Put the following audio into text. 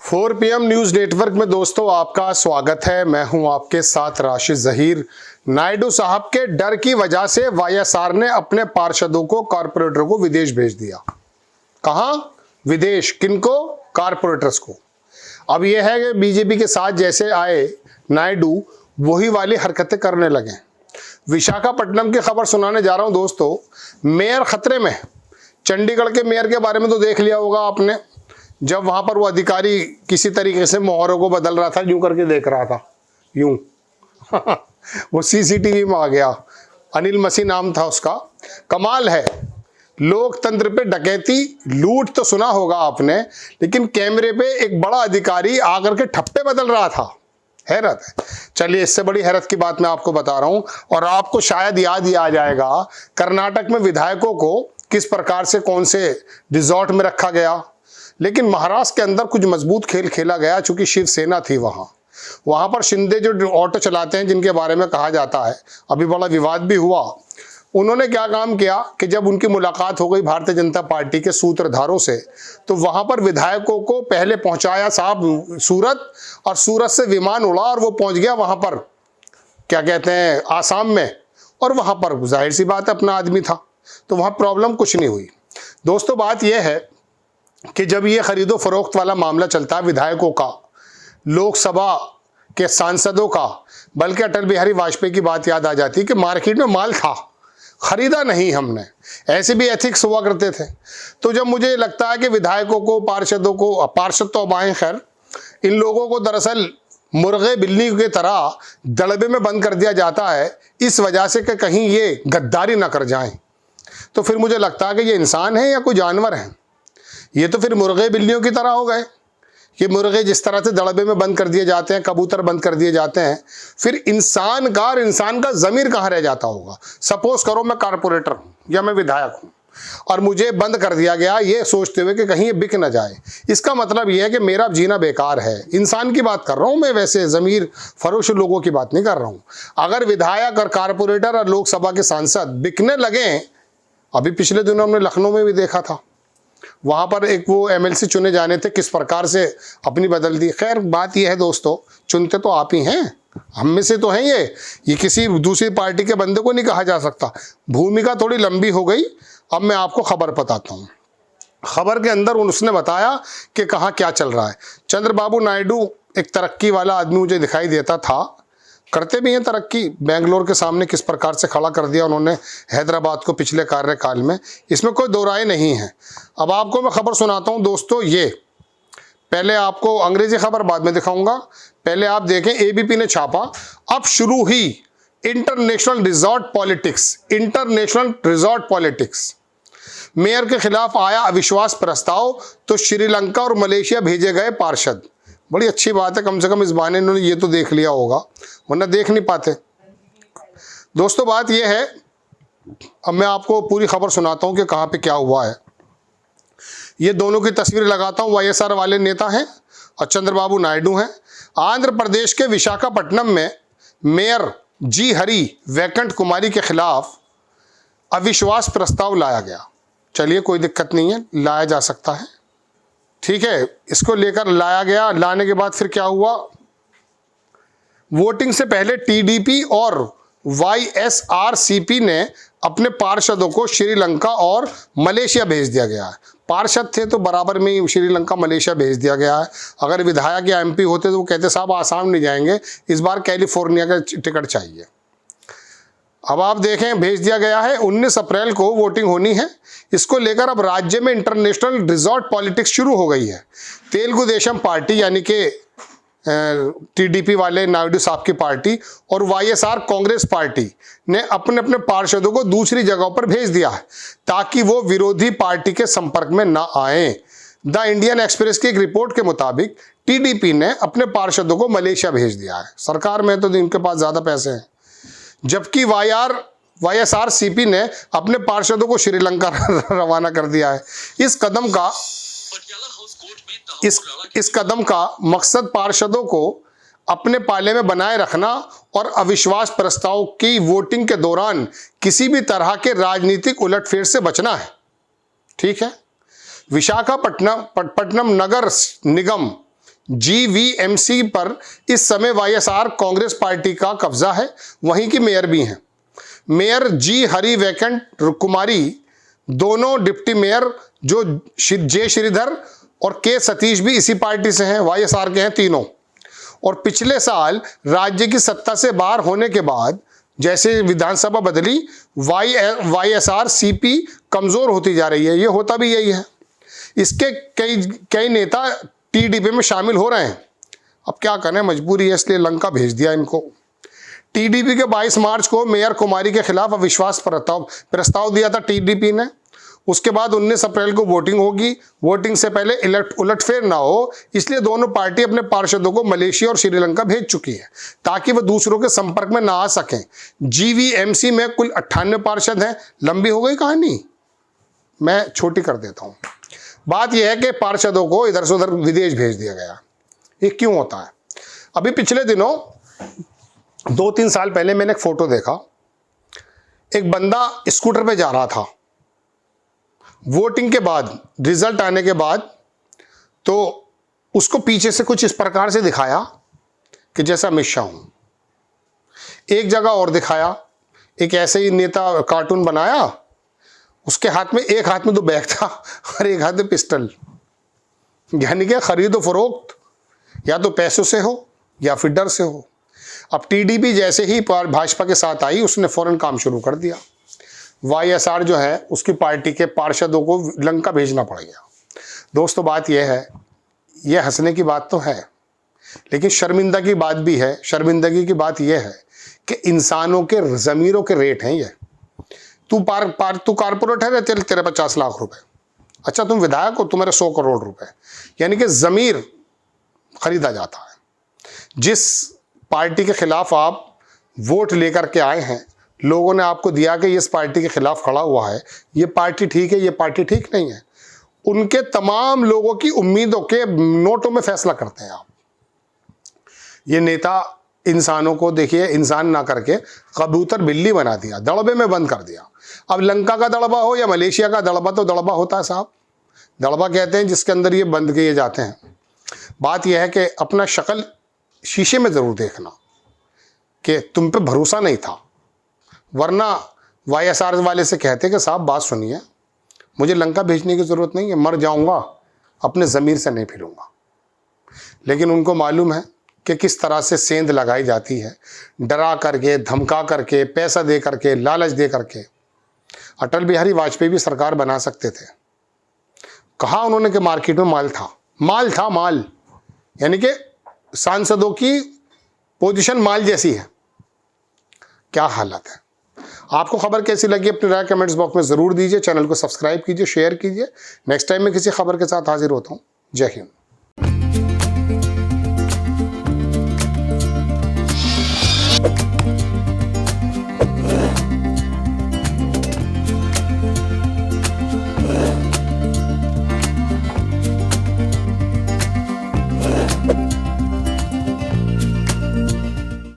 4 PM news network में दोस्तों आपका स्वागत है। मैं हूं आपके साथ राशिद जहीर। नायडू साहब के डर की वजह से वाईएसआर ने अपने पार्षदों को, कॉरपोरेटर को विदेश भेज दिया। कहां? विदेश। किनको? कॉरपोरेटर्स को। अब यह है कि बीजेपी के साथ जैसे आए नायडू, वही वाली हरकतें करने लगे। विशाखापट्टनम की खबर सुनाने जा रहा हूं दोस्तों। मेयर खतरे में। चंडीगढ़ के मेयर के बारे में तो देख लिया होगा आपने, जब वहां पर वो अधिकारी किसी तरीके से मोहरों को बदल रहा था, यूं करके देख रहा था, यूं वो सीसीटीवी में आ गया। अनिल मसीह नाम था उसका। कमाल है, लोकतंत्र पे डकैती, लूट तो सुना होगा आपने, लेकिन कैमरे पे एक बड़ा अधिकारी आकर के ठप्पे बदल रहा था। हैरत है। चलिए, इससे बड़ी हैरत की बात मैं आपको बता रहा हूं, और आपको शायद याद ही आ जाएगा कर्नाटक में विधायकों को किस प्रकार से कौन से रिजॉर्ट में रखा गया। लेकिन महाराष्ट्र के अंदर कुछ मजबूत खेल खेला गया, चूंकि शिवसेना थी वहां पर शिंदे जो ऑटो चलाते हैं, जिनके बारे में कहा जाता है, अभी बड़ा विवाद भी हुआ। उन्होंने क्या काम किया कि जब उनकी मुलाकात हो गई भारतीय जनता पार्टी के सूत्रधारों से, तो वहां पर विधायकों को पहले पहुंचाया साहब सूरत, और सूरत से विमान उड़ा और वो पहुंच गया वहां पर, क्या कहते हैं, आसाम में। और वहां पर जाहिर सी बात है अपना आदमी था, तो वहां प्रॉब्लम कुछ नहीं हुई। दोस्तों, बात यह है कि जब ये खरीदो फरोख्त वाला मामला चलता है विधायकों का, लोकसभा के सांसदों का, बल्कि अटल बिहारी वाजपेयी की बात याद आ जाती है कि मार्केट में माल था, खरीदा नहीं हमने। ऐसे भी एथिक्स हुआ करते थे। तो जब मुझे लगता है कि विधायकों को, पार्षदों को, पार्षद तो अब आए खैर, इन लोगों को दरअसल मुर्गे बिल्ली की तरह दड़बे में बंद कर दिया जाता है, इस वजह से कि कहीं ये गद्दारी ना कर जाएं। तो फिर मुझे लगता है कि ये इंसान है या कोई जानवर है। ये तो फिर मुर्गे बिल्लियों की तरह हो गए कि मुर्गे जिस तरह से दड़बे में बंद कर दिए जाते हैं, कबूतर बंद कर दिए जाते हैं, फिर इंसान का ज़मीर कहाँ रह जाता होगा। सपोज करो मैं कॉरपोरेटर हूँ या मैं विधायक हूँ, और मुझे बंद कर दिया गया ये सोचते हुए कि कहीं ये बिक ना जाए। इसका मतलब ये है कि मेरा जीना बेकार है। इंसान की बात कर रहा हूँ मैं, वैसे ज़मीर फरोश लोगों की बात नहीं कर रहा हूँ। अगर विधायक और कॉरपोरेटर और लोकसभा के सांसद बिकने लगे, अभी पिछले दिनों हमने लखनऊ में भी देखा था, वहां पर एक वो एमएलसी चुने जाने थे, किस प्रकार से अपनी बदल दी। खैर, बात यह है दोस्तों, चुनते तो आप ही हैं, हम में से तो हैं ये किसी दूसरी पार्टी के बंदे को नहीं कहा जा सकता। भूमिका थोड़ी लंबी हो गई। अब मैं आपको खबर बताता हूँ। खबर के अंदर उसने बताया कि कहाँ क्या चल रहा है। चंद्रबाबू नायडू एक तरक्की वाला आदमी मुझे दिखाई देता था, करते भी हैं तरक्की। बेंगलोर के सामने किस प्रकार से खड़ा कर दिया उन्होंने हैदराबाद को पिछले कार्यकाल में, इसमें कोई दो राय नहीं है। अब आपको मैं खबर सुनाता हूं दोस्तों। ये पहले आपको अंग्रेजी खबर बाद में दिखाऊंगा, पहले आप देखें। एबीपी ने छापा, अब शुरू हुई international resort politics. International resort politics. Mayor के खिलाफ आया अविश्वास प्रस्ताव, तो श्रीलंका और मलेशिया भेजे गए पार्षद। बड़ी अच्छी बात है, कम से कम इस बहाने इन्होंने ये तो देख लिया होगा, वरना देख नहीं पाते। दोस्तों, बात यह है, अब मैं आपको पूरी खबर सुनाता हूं कि कहां पे क्या हुआ है। ये दोनों की तस्वीर लगाता हूं। वाईएसआर वाले नेता हैं और चंद्रबाबू नायडू हैं। आंध्र प्रदेश के विशाखापट्टनम में मेयर जी हरी वैकंठ कुमारी के खिलाफ अविश्वास प्रस्ताव लाया गया। चलिए, कोई दिक्कत नहीं है, लाया जा सकता है, ठीक है। इसको लेकर लाया गया। लाने के बाद फिर क्या हुआ, वोटिंग से पहले टीडीपी और वाईएसआरसीपी ने अपने पार्षदों को श्रीलंका और मलेशिया भेज दिया गया है। पार्षद थे तो बराबर में ही श्रीलंका मलेशिया भेज दिया गया है। अगर विधायक या एमपी होते तो वो कहते साहब आसाम नहीं जाएंगे, इस बार कैलिफोर्निया का टिकट चाहिए। अब आप देखें, भेज दिया गया है। 19 अप्रैल को वोटिंग होनी है। इसको लेकर अब राज्य में इंटरनेशनल रिजॉर्ट पॉलिटिक्स शुरू हो गई है। तेलुगु देशम पार्टी यानी कि टीडीपी वाले नायडू साहब की पार्टी और वाईएसआर कांग्रेस पार्टी ने अपने अपने पार्षदों को दूसरी जगहों पर भेज दिया है, ताकि वो विरोधी पार्टी के संपर्क में ना आए। द इंडियन एक्सप्रेस की एक रिपोर्ट के मुताबिक टीडीपी ने अपने पार्षदों को मलेशिया भेज दिया है। सरकार में तो इनके पास ज्यादा पैसे हैं। जबकि वाईएसआरसीपी ने अपने पार्षदों को श्रीलंका रवाना कर दिया है। इस कदम का मकसद पार्षदों को अपने पाले में बनाए रखना और अविश्वास प्रस्ताव की वोटिंग के दौरान किसी भी तरह के राजनीतिक उलटफेर से बचना है, ठीक है। विशाखापट्टनम नगर निगम जीवीएमसी पर इस समय वाईएसआर कांग्रेस पार्टी का कब्जा है, वहीं की मेयर भी हैं। मेयर जी हरि वैकंठ कुमारी, दोनों डिप्टी मेयर जो जे श्रीधर और के सतीश भी इसी पार्टी से हैं, वाईएसआर के हैं तीनों। और पिछले साल राज्य की सत्ता से बाहर होने के बाद जैसे विधानसभा बदली, वाईएसआर सीपी कमजोर होती जा रही है। ये होता भी यही है। इसके कई नेता टीडीपी में शामिल हो रहे हैं। अब क्या करें, मजबूरी है, इसलिए लंका भेज दिया इनको। टीडीपी के 22 मार्च को मेयर कुमारी के खिलाफ अविश्वास प्रस्ताव दिया था टीडीपी ने। उसके बाद 19 अप्रैल को वोटिंग होगी। वोटिंग से पहले उलटफेर ना हो, इसलिए दोनों पार्टी अपने पार्षदों को मलेशिया और श्रीलंका भेज चुकी है ताकि वह दूसरों के संपर्क में ना आ सकें। जीवीएमसी में कुल 98 पार्षद हैं। लंबी हो गई कहानी, मैं छोटी कर देता हूं। बात यह है कि पार्षदों को इधर से उधर विदेश भेज दिया गया। ये क्यों होता है? अभी पिछले दिनों 2-3 साल पहले मैंने एक फोटो देखा। एक बंदा स्कूटर पे जा रहा था। वोटिंग के बाद, रिजल्ट आने के बाद, तो उसको पीछे से कुछ इस प्रकार से दिखाया कि जैसा अमित शाह हूं। एक जगह और दिखाया, एक ऐसे ही नेता कार्टून बनाया, उसके हाथ में, एक हाथ में तो बैग था और एक हाथ में पिस्टल। यानी कि खरीदो फरोख्त या तो पैसों से हो या फिर डर से हो। अब टीडीपी जैसे ही भाजपा के साथ आई, उसने फौरन काम शुरू कर दिया। वाईएसआर जो है उसकी पार्टी के पार्षदों को लंका भेजना पड़ गया। दोस्तों, बात यह है, यह हंसने की बात तो है, लेकिन शर्मिंदगी की बात भी है। शर्मिंदगी की बात यह है कि इंसानों के ज़मीरों के रेट हैं ये। तू कारपोरेट है, चल तेरे 50 लाख रुपए। अच्छा, तुम विधायक हो, तुम्हारे 100 करोड़ रुपए। यानी कि ज़मीर खरीदा जाता है। जिस पार्टी के खिलाफ आप वोट लेकर के आए हैं, लोगों ने आपको दिया कि इस पार्टी के खिलाफ खड़ा हुआ है, ये पार्टी ठीक है, ये पार्टी ठीक नहीं है, उनके तमाम लोगों की उम्मीदों के नोटों में फैसला करते हैं आप। ये नेता इंसानों को, देखिए, इंसान ना करके कबूतर बिल्ली बना दिया, दड़बे में बंद कर दिया। अब लंका का दड़बा हो या मलेशिया का दड़बा, तो दड़बा होता है साहब। दड़बा कहते हैं जिसके अंदर ये बंद किए जाते हैं। बात यह है कि अपना शक्ल शीशे में ज़रूर देखना कि तुम पे भरोसा नहीं था, वरना वाईएसआर वाले से कहते कि साहब बात सुनिए, मुझे लंका भेजने की ज़रूरत नहीं है, मर जाऊंगा, अपने ज़मीर से नहीं फिरूंगा। लेकिन उनको मालूम है कि किस तरह से सेंध लगाई जाती है, डरा करके, धमका करके, पैसा दे करके, लालच दे करके। अटल बिहारी वाजपेयी भी सरकार बना सकते थे। कहा उन्होंने कि मार्केट में माल था, माल था, माल। यानी कि सांसदों की पोजीशन माल जैसी है। क्या हालत है? आपको खबर कैसी लगी अपनी राय कमेंट्स बॉक्स में ज़रूर दीजिए। चैनल को सब्सक्राइब कीजिए, शेयर कीजिए। नेक्स्ट टाइम मैं किसी खबर के साथ हाजिर होता हूँ। जय हिंद।